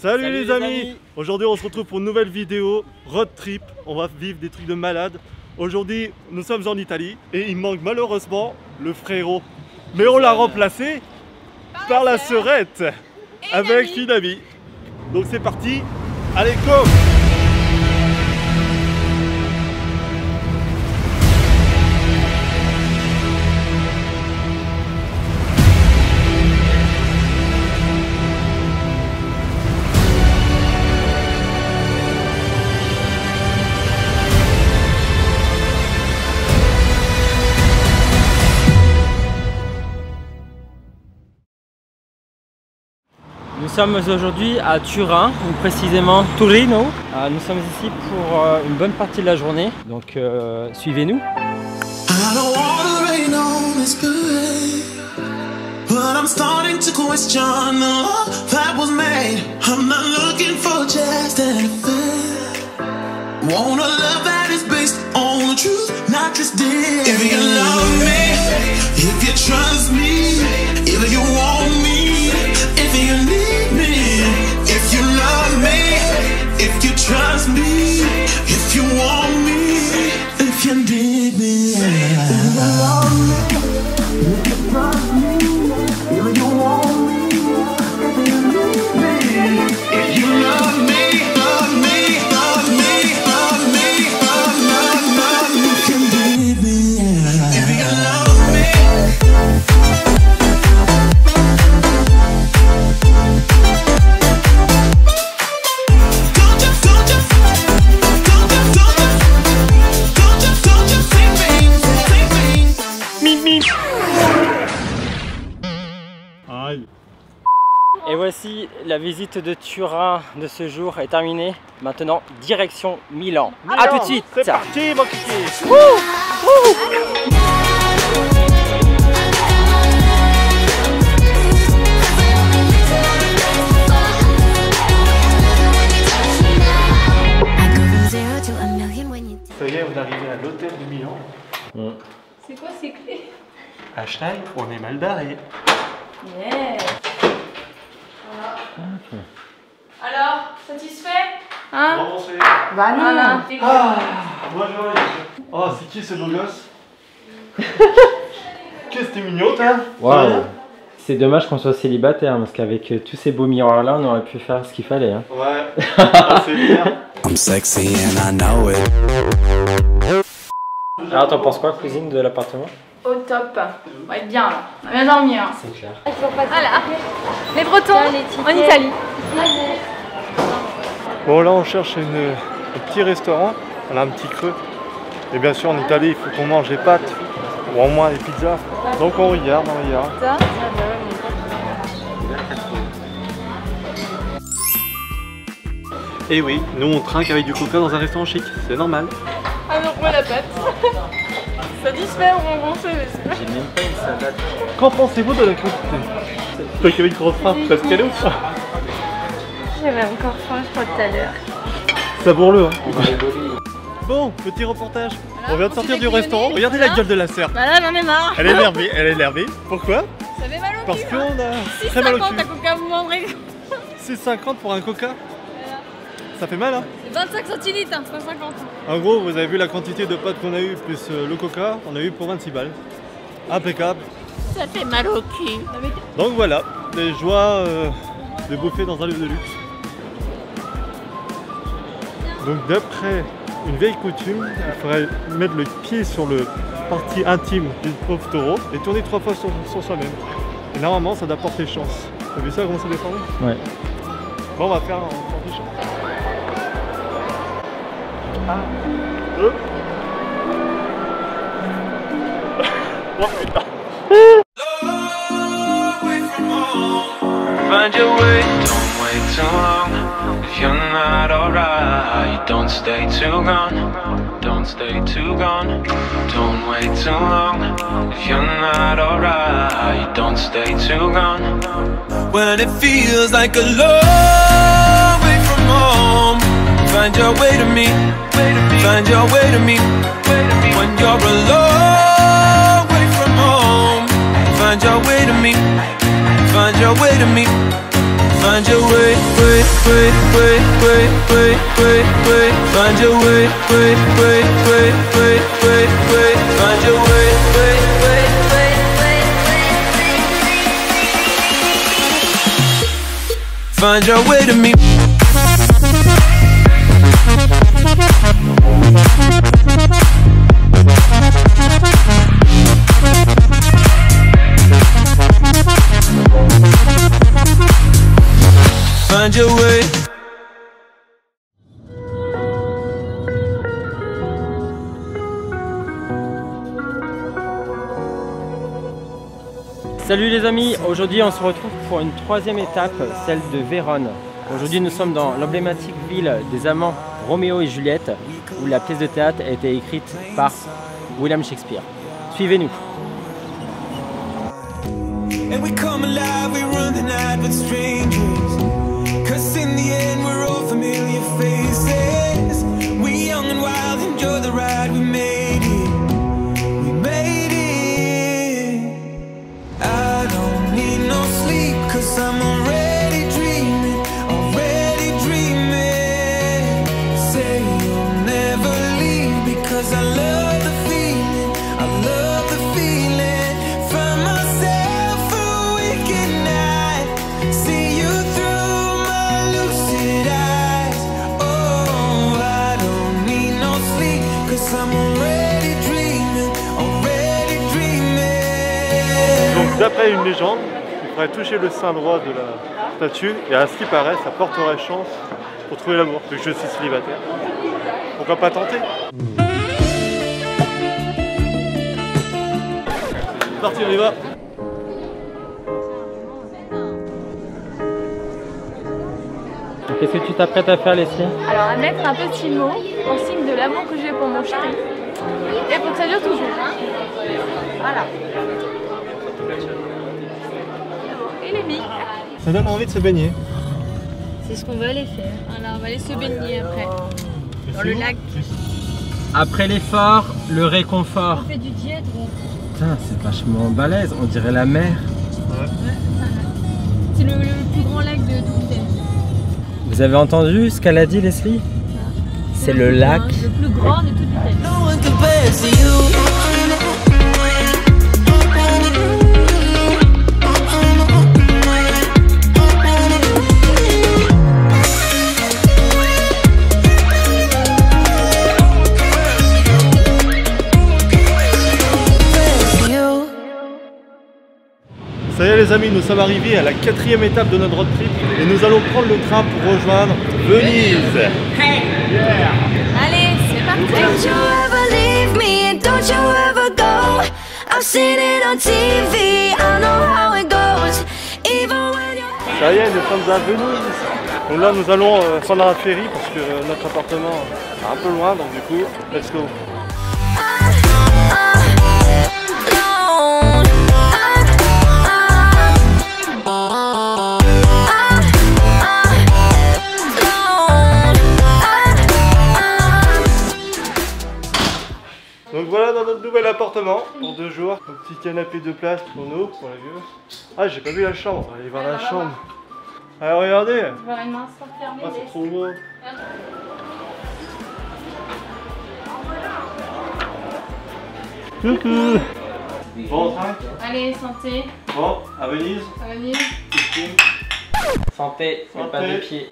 Salut les amis. Aujourd'hui on se retrouve pour une nouvelle vidéo road trip. On va vivre des trucs de malade. Aujourd'hui nous sommes en Italie et il manque malheureusement le frérot. Mais on l'a remplacé par la sœurette avec une amie. Donc c'est parti, allez go. Nous sommes aujourd'hui à Turin, ou précisément Torino. Nous sommes ici pour une bonne partie de la journée, donc suivez-nous. Trust me, if you want me, if you need me. If you love me, if you trust me, if you want me, if you need me. If you love me, love me, love me, love me, love me, if you need me. If you love me. Et voici, la visite de Turin de ce jour est terminée. Maintenant, direction Milan. A tout de suite. C'est parti mon kiki. Ça y est, on est arrivé à l'hôtel de Milan. C'est quoi ces clés? Hashtag, on est mal barré. Yeah. Voilà. Okay. Alors, satisfait? Hein? Bah non. Voilà. Ah, bonjour. Oh, c'est qui ce beau gosse? Qu'est-ce que t'es mignon, toi? Wow. C'est dommage qu'on soit célibataire, parce qu'avec tous ces beaux miroirs là, on aurait pu faire ce qu'il fallait. Hein. Ouais, c'est bien. I'm sexy and I know it. Alors, t'en penses quoi, cousine, de l'appartement? Au top. On va être bien là. On va bien dormir. C'est clair. Voilà. Les Bretons en Italie. Bon, là, on cherche un petit restaurant. On a un petit creux. Et bien sûr, en Italie, il faut qu'on mange des pâtes. Ou au moins des pizzas. Donc, on regarde, Et oui, nous, on trinque avec du coca dans un restaurant chic. C'est normal. Ah non, moi la pâte. Satisfait ou remboursé? J'ai même pas une salade. Qu'en pensez-vous de la quantité? Toi qui avais une grosse faim, parce qu'elle est ou pas? J'avais encore faim, je crois, tout à l'heure. Savoure-le, hein. Bon, petit reportage. On vient de sortir du restaurant. Regardez la gueule de la serre. Bah là, j'en ai marre. Elle est énervée, elle est énervée. Pourquoi? Ça fait mal au cul. Parce qu'on a 6,50 très mal au cul. à coca, vous vendrez. 6,50 pour un coca. Ça fait mal, hein? C'est 25 centilitres, hein, 3,50. En gros, vous avez vu la quantité de pâtes qu'on a eu plus le coca. On a eu pour 26 balles. Impeccable. Ça fait mal au cul. Donc voilà, les joies de bouffer dans un lieu de luxe. Donc d'après une vieille coutume, il faudrait mettre le pied sur le partie intime du pauvre taureau et tourner 3 fois sur soi-même. Et normalement, ça doit porter chance. T'as vu ça, comment ça défend? Ouais. Bon, on va faire un porter chance. 1, 2. Oh putain. Find your way, don't wait too long. If you're not alright, don't stay too gone. Don't stay too gone. Don't wait too long. If you're not alright, don't stay too gone. When it feels like a long way from home, find your way to me. Find your way to me. When you're a long way from home, find your way to me. Find your way to me. Find your way, way, way, way, way, way, way, way. Find your way, way, way, way, way, way, way. Find your way, way, way, way, way, way. Find your way to me. Find your way. Salut les amis, aujourd'hui on se retrouve pour une troisième étape, celle de Vérone. Aujourd'hui nous sommes dans l'emblématique ville des amants Roméo et Juliette, où la pièce de théâtre a été écrite par William Shakespeare. Suivez-nous. And we come alive, we run the night with strangers. Cause in the end we're all familiar faces. We young and wild, enjoy the ride, we made it. We made it. I don't need no sleep, cause I'm already dreaming, already dreaming. Say you'll never leave, because I love the feeling, I love the feeling. Find myself a weekend night, see you through my lucid eyes. Oh, I don't need no sleep, cause I'm already dreaming, already dreaming. Donc d'après une légende, il faudrait toucher le sein droit de la statue et à ce qui paraît, ça porterait chance pour trouver l'amour. Vu que je suis célibataire, pourquoi pas tenter? C'est parti, on y va. Qu'est-ce que tu t'apprêtes à faire, Leslie? Alors, à mettre un petit mot en signe de l'amour que j'ai pour mon chéri. Et pour que ça dure toujours. Voilà. Et les billes. Ça donne envie de se baigner. C'est ce qu'on va aller faire. Voilà, on va aller se baigner après. Dans le lac. Après l'effort, le réconfort. On fait du jet. Putain, c'est vachement balèze, on dirait la mer. C'est le plus grand lac de toute l'île. Vous avez entendu ce qu'elle a dit, Leslie? C'est le lac. Le plus grand de toute l'île. No one compares to you. Ça y est les amis, nous sommes arrivés à la 4e étape de notre road trip et nous allons prendre le train pour rejoindre Venise. Allez, c'est parti. Don't you ever leave me and don't you ever go. I've seen it on TV, I know how it goes. Even when you're Ça y est, nous sommes à Venise. Donc là nous allons prendre un ferry parce que notre appartement est un peu loin, donc du coup, let's go. Donc voilà dans notre nouvel appartement pour 2 jours. Un petit canapé de place pour nous, pour la vue. Ah, j'ai pas vu la chambre. Allez voir la chambre. Allez, regardez. Voir une main sans fermer. Ah, c'est trop beau. Coucou. Bon train. Allez, santé. Bon, à Venise. À Venise. Santé, mais pas de pied.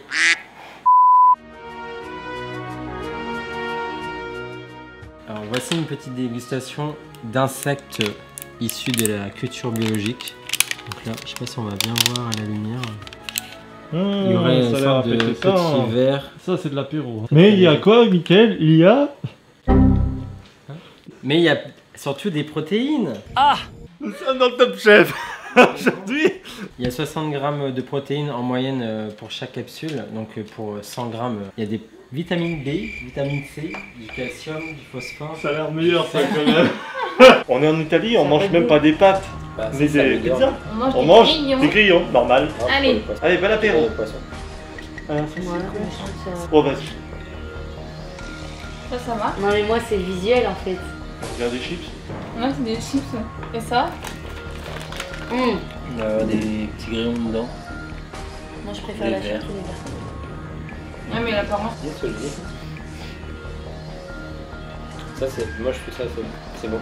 Alors voici une petite dégustation d'insectes issus de la culture biologique. Donc là, je sais pas si on va bien voir à la lumière. Il y aurait une sorte de petits vers. Ça, c'est de l'apéro. Mais il y a quoi, Mickaël? Il y a... Mais il y a surtout des protéines. Nous sommes dans le Top Chef. Aujourd'hui. Il y a 60 grammes de protéines en moyenne pour chaque capsule. Donc pour 100 grammes, il y a des vitamines B, vitamine C, du calcium, du phosphore. Ça a l'air meilleur ça quand même. On est en Italie, on mange même pas des pâtes. Bah, Mais ça, des veut dire. pizzas. On mange des grillons. des grillons, normal. Allez. Allez, bon apéro. Oh, vas-y. Ça va. Non mais moi c'est visuel en fait. On regarde des chips. Ouais, c'est des chips. Et ça Des petits grillons dedans. Moi je préfère la chair que les verts. Ouais, mais l'apparence. Ça c'est. Moi je trouve ça c'est bon.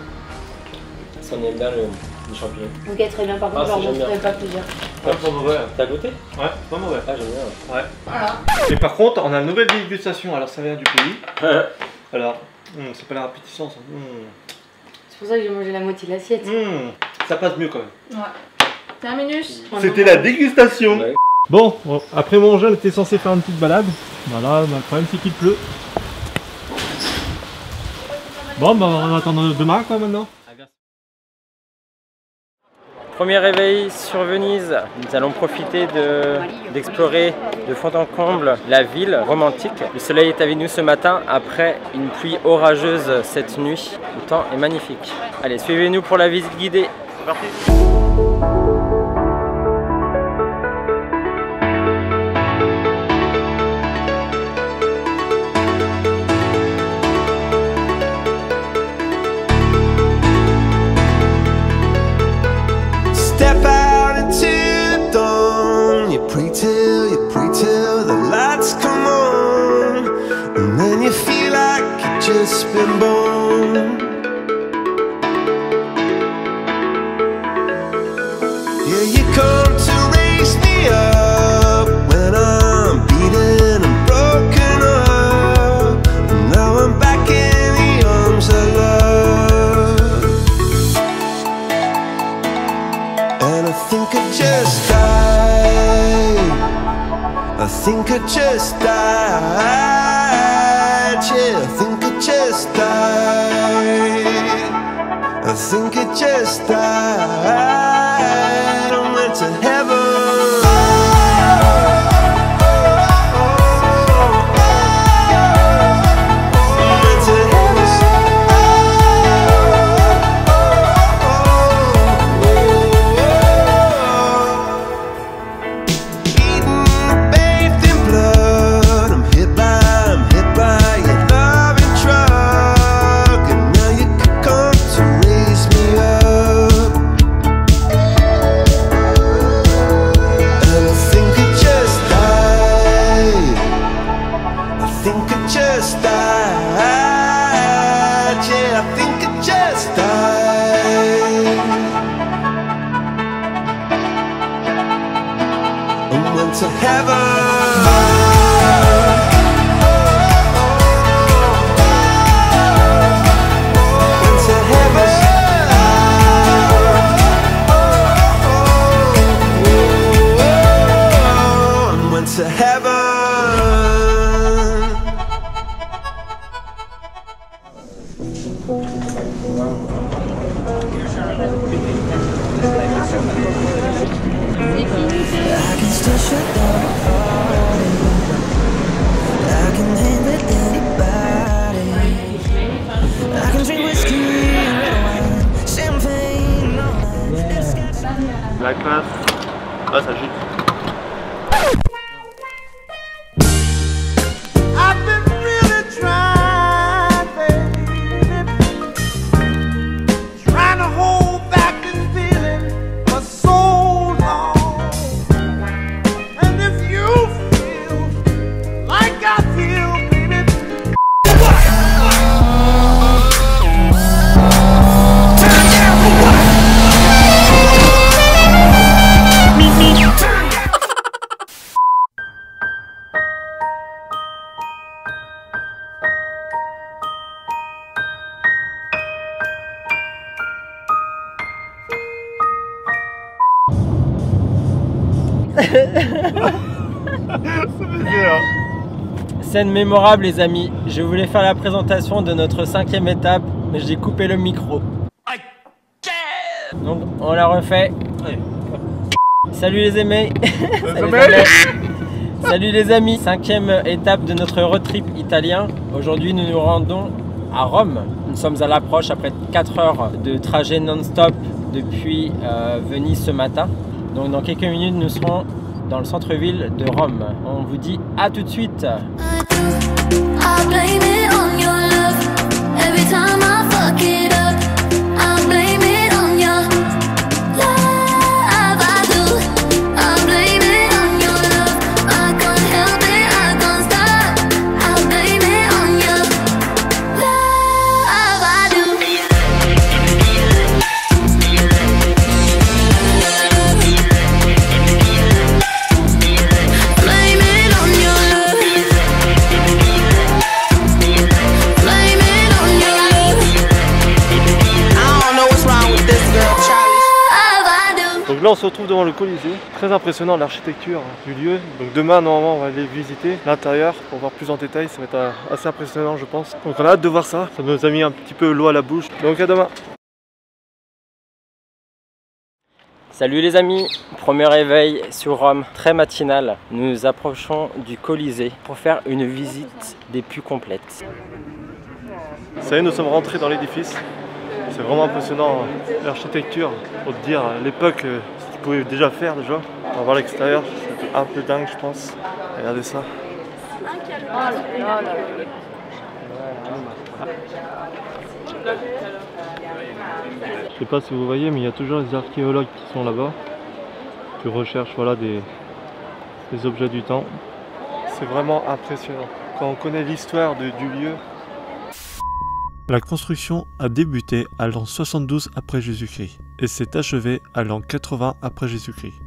Ça on aime bien les champignons. Ok, très bien. Par contre, j'en montrerai pas plusieurs. Ouais, pas mauvais. T'as goûté? Ouais, pas mauvais. Ah j'aime bien. Ouais. Voilà. Et par contre, on a une nouvelle dégustation. Alors, ça vient du pays. Alors, c'est pas la répétition, ça. C'est pour ça que j'ai mangé la moitié de l'assiette. Ça passe mieux quand même. Ouais. Terminus. C'était la dégustation. Ouais. Bon, après manger, on était censé faire une petite balade. Voilà, le problème c'est qu'il pleut. Bon, bah on va attendre demain quoi maintenant. Premier réveil sur Venise, nous allons profiter d'explorer de fond en comble la ville romantique. Le soleil est avec nous ce matin après une pluie orageuse cette nuit. Le temps est magnifique. Allez, suivez-nous pour la visite guidée. C'est parti. Step out into dawn. You pray till the lights come on, and then you feel like you've just been born. Yeah, you come to raise me up when I'm beaten and broken up, and now I'm back in the arms of love. And I think I just died. I think I just died. Yeah, I think I just died. I think I just died. I went to heaven. To heaven. To heaven. I can still shut down my body. I can hang with anybody. I can drink whiskey, red wine, champagne, all night. La classe. Ah, ça gîte. I've been really trying, baby, trying to hold back this feeling for so long. And if you feel like I feel, baby, turn down for what? Me. Scène mémorable les amis, je voulais faire la présentation de notre 5e étape, mais j'ai coupé le micro. Donc on la refait. Salut les amis. Salut les amis, 5e étape de notre road trip italien. Aujourd'hui nous nous rendons à Rome. Nous sommes à l'approche après 4 heures de trajet non-stop depuis Venise ce matin. Donc dans quelques minutes nous serons dans le centre-ville de Rome. On vous dit à tout de suite. I blame it on your love. Every time I fuck it up, I blame it on your love. I do. I blame it on your love. se retrouve devant le Colisée. Très impressionnant l'architecture du lieu. Donc demain, normalement, on va aller visiter l'intérieur pour voir plus en détail. Ça va être assez impressionnant, je pense. Donc on a hâte de voir ça. Ça nous a mis un petit peu l'eau à la bouche. Donc à demain. Salut les amis, premier réveil sur Rome, très matinal. Nous nous approchons du Colisée pour faire une visite des plus complètes. Ça y est, nous sommes rentrés dans l'édifice. C'est vraiment impressionnant l'architecture, pour te dire l'époque, ce qu'ils pouvaient déjà faire déjà. On va voir l'extérieur, c'est un peu dingue je pense. Regardez ça. Je sais pas si vous voyez, mais il y a toujours des archéologues qui sont là-bas, qui recherchent voilà, des objets du temps. C'est vraiment impressionnant. Quand on connaît l'histoire du lieu. La construction a débuté à l'an 72 après Jésus-Christ et s'est achevée à l'an 80 après Jésus-Christ.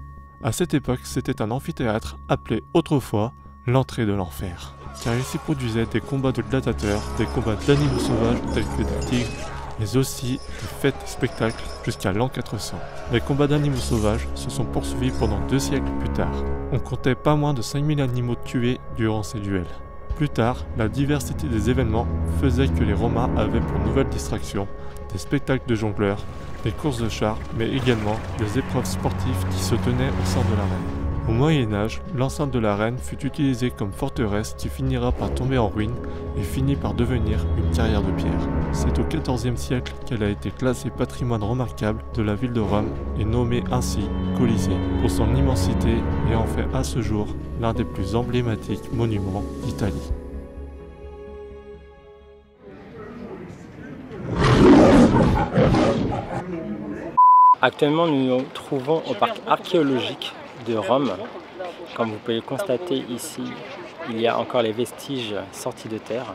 À cette époque, c'était un amphithéâtre appelé autrefois l'entrée de l'enfer, car il s'y produisait des combats de gladiateurs, des combats d'animaux sauvages tels que des tigres, mais aussi des fêtes spectacles jusqu'à l'an 400. Les combats d'animaux sauvages se sont poursuivis pendant 2 siècles plus tard. On comptait pas moins de 5000 animaux tués durant ces duels. Plus tard, la diversité des événements faisait que les Romains avaient pour nouvelle distraction des spectacles de jongleurs, des courses de chars, mais également des épreuves sportives qui se tenaient au sein de l'arène. Au Moyen-Âge, l'enceinte de l'arène fut utilisée comme forteresse qui finira par tomber en ruine et finit par devenir une carrière de pierre. C'est au XIVe siècle qu'elle a été classée patrimoine remarquable de la ville de Rome et nommée ainsi Colisée, pour son immensité et en fait à ce jour l'un des plus emblématiques monuments d'Italie. Actuellement, nous nous trouvons au parc archéologique de Rome. Comme vous pouvez le constater ici, il y a encore les vestiges sortis de terre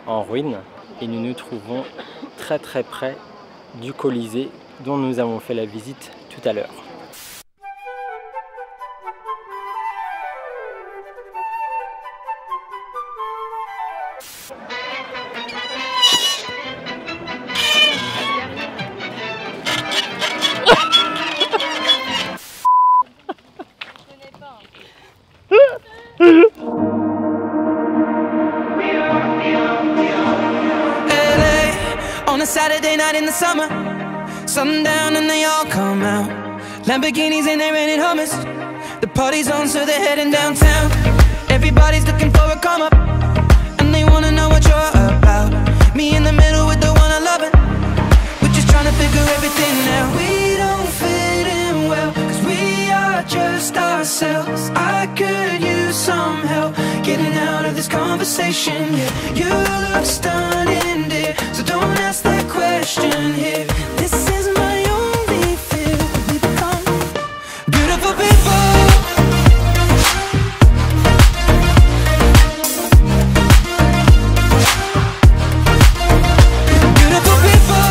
en ruine et nous nous trouvons très près du Colisée dont nous avons fait la visite tout à l'heure. On a Saturday night in the summer, sundown and they all come out. Lamborghinis and they're renting Hummers. The party's on, so they're heading downtown. Everybody's looking for a come up, and they wanna know what you're about. Me in the middle with the one I love it. We're just trying to figure everything out. We don't fit in well, cause we are just ourselves. I could use some help getting out of this conversation, yeah. You look stunning, dear, so don't ask that question here. This is my only fear, we become beautiful people. Beautiful people.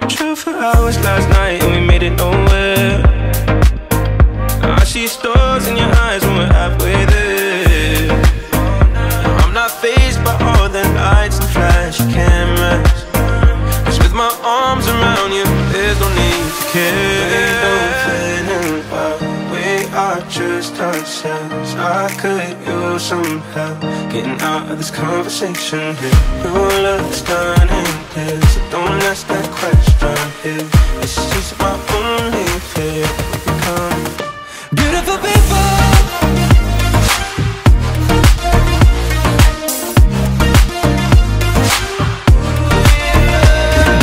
True for hours last night and we made it nowhere. I see stars in your eyes when we're halfway there. I'm not fazed by all the lights and flash cameras, 'cause with my arms around you, there's no need to care. We don't fit in well, we are just ourselves. I could use some help getting out of this conversation here. You look stunning, dear, so don't ask that question here. This is my only fear, we become beautiful people.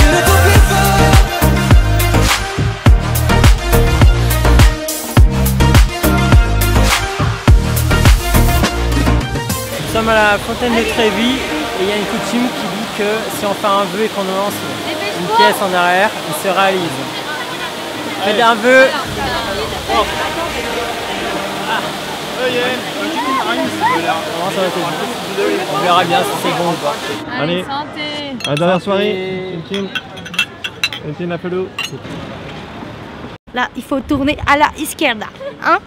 Beautiful people. Nous sommes à la fontaine de Trévi et il y a une coutume qui dit que si on fait un vœu et qu'on nous lance une pièce en arrière, il se réalise. Faites un vœu. On verra bien si c'est bon ou pas. Allez, santé. à la dernière soirée, Une Apollo. Là, il faut tourner à la izquierda, hein?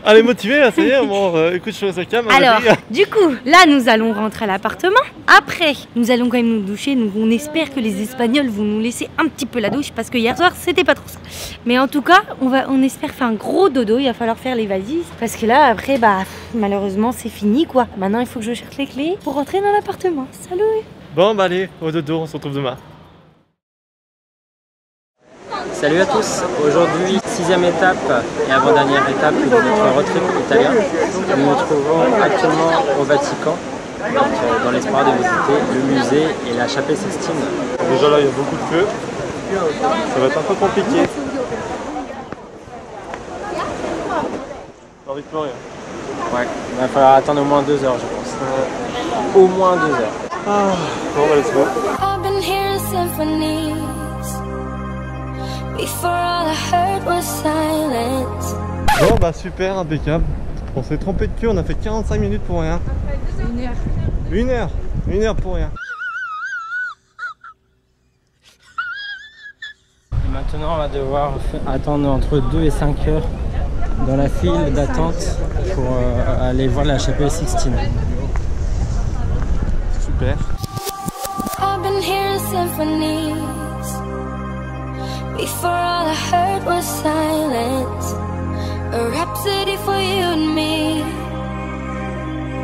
Elle est motivée, là, ça y est, bon, écoute, je suis cam. Alors, du coup, là, nous allons rentrer à l'appartement. Après, nous allons quand même nous doucher. Donc, on espère que les Espagnols vont nous laisser un petit peu la douche parce que hier soir, c'était pas trop ça. Mais en tout cas, on espère faire un gros dodo. Il va falloir faire les valises parce que là, après, bah, malheureusement, c'est fini, quoi. Maintenant, il faut que je cherche les clés pour rentrer dans l'appartement. Salut! Bon, bah allez, au dodo, on se retrouve demain. Salut à tous, aujourd'hui 6e étape et avant-dernière étape de notre road trip italien. Nous nous trouvons actuellement au Vatican, donc, dans l'espoir de visiter le musée et la chapelle Sixtine. Déjà là il y a beaucoup de feu, ça va être un peu compliqué. J'ai envie de pleurer. Ouais, il va falloir attendre au moins 2 heures je pense. Au moins 2 heures. Ah, bon bah let's go. I've been hearing symphonies. Before all I heard was silence. Bon bah super, impeccable. On s'est trompé de queue, on a fait 45 minutes pour rien. 1 heure. 1 heure pour rien. Et maintenant on va devoir attendre entre 2 et 5 heures dans la file d'attente pour aller voir la chapelle Sixtine. Super. I've been hearing symphonies. Before all I heard was silence. A rhapsody for you and me.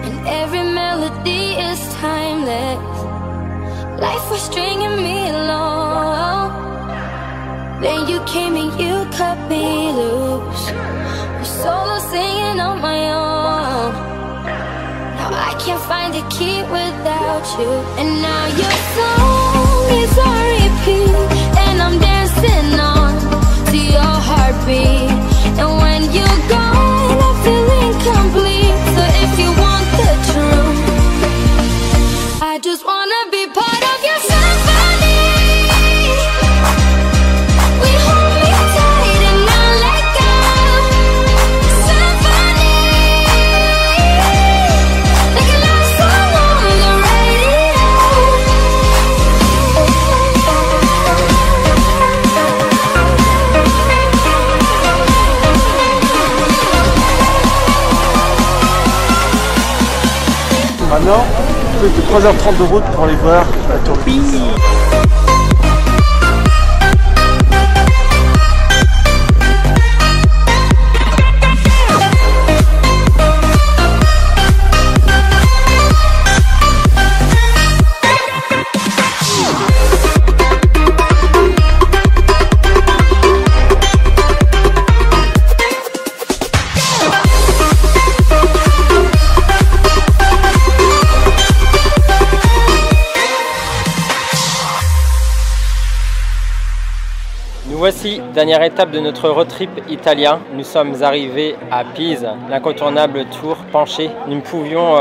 And every melody is timeless. Life was stringing me along. Then you came and you cut me loose. I'm solo singing on my own. Now I can't find a key without you. And now your song is on repeat. And I'm dancing on to your heartbeat. And when you're gone, I feel incomplete. So if you want the truth, I just wanna be part of your symphony. We hold me tight and not let go. Symphony, like a love song on the radio. Maintenant, plus de 3h30 de route pour aller voir la tour Pise. Voici, dernière étape de notre road trip italien. Nous sommes arrivés à Pise, l'incontournable tour penchée. Nous ne pouvions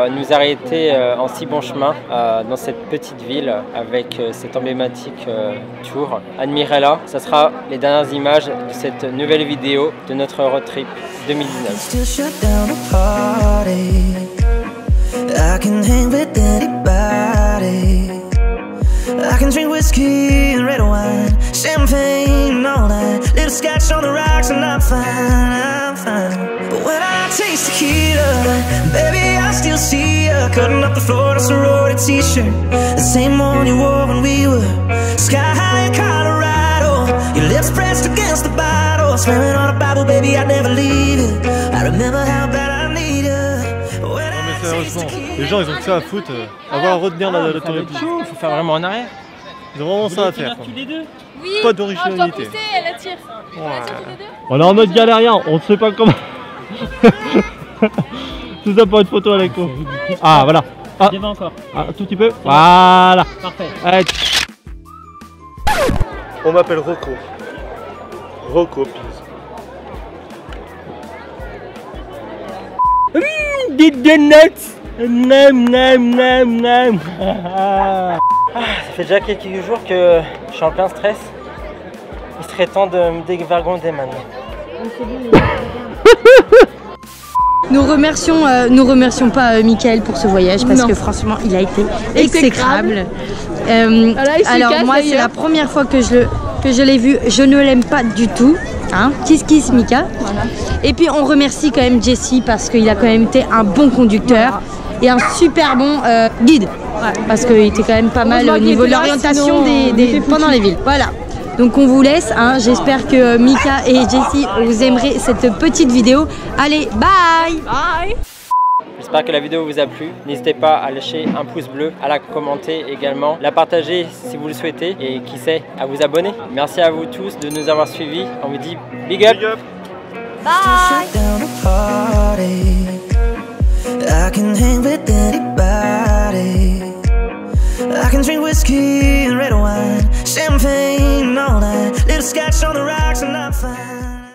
nous arrêter en si bon chemin dans cette petite ville avec cette emblématique tour. Admirez-la, ce sera les dernières images de cette nouvelle vidéo de notre road trip 2019. I can drink whiskey and red wine, champagne all night, little scotch on the rocks and I'm fine. But when I taste tequila, baby I still see ya cutting up the floor in a sorority t-shirt, the same one you wore when we were sky high in Colorado. Your lips pressed against the bottle, swearing on a Bible, baby I'd never leave it. I remember how bad I need you. Sérieusement, les gens ils ont que ça à foutre, avoir à retenir la tour Pise. Il faut faire vraiment en arrière. Ils ont vraiment ça à faire. Oui, pas d'originalité. pousser, elle attire. Elle attire tous les deux. On est en mode galérien, on ne sait pas comment. Tout ça pour une photo avec toi. Ah voilà. Ah, encore. Un tout petit peu. Voilà. Parfait. Allez. On m'appelle Rocco. Rocco Pise. Des donuts. Ça fait déjà quelques jours que je suis en plein stress. Il serait temps de me dévergonder maintenant. Nous remercions pas Mickaël pour ce voyage parce que franchement il a été exécrable. Alors moi c'est la première fois que je l'ai vu, je ne l'aime pas du tout. Hein, kiss Mika. Voilà. Et puis on remercie quand même Jesse parce qu'il a quand même été un bon conducteur et un super bon guide. Ouais. Parce qu'il était quand même pas mal au niveau de l'orientation pendant les villes. Voilà. Donc on vous laisse. Hein. J'espère que Mika et Jesse vous aimerez cette petite vidéo. Allez, bye. Bye. J'espère que la vidéo vous a plu. N'hésitez pas à lâcher un pouce bleu, à la commenter également, la partager si vous le souhaitez et qui sait, à vous abonner. Merci à vous tous de nous avoir suivis. On vous dit big up. Big up. Bye. I can hang with anybody. I can drink whiskey and red wine, champagne all night, little scotch on the rocks and I'm fine.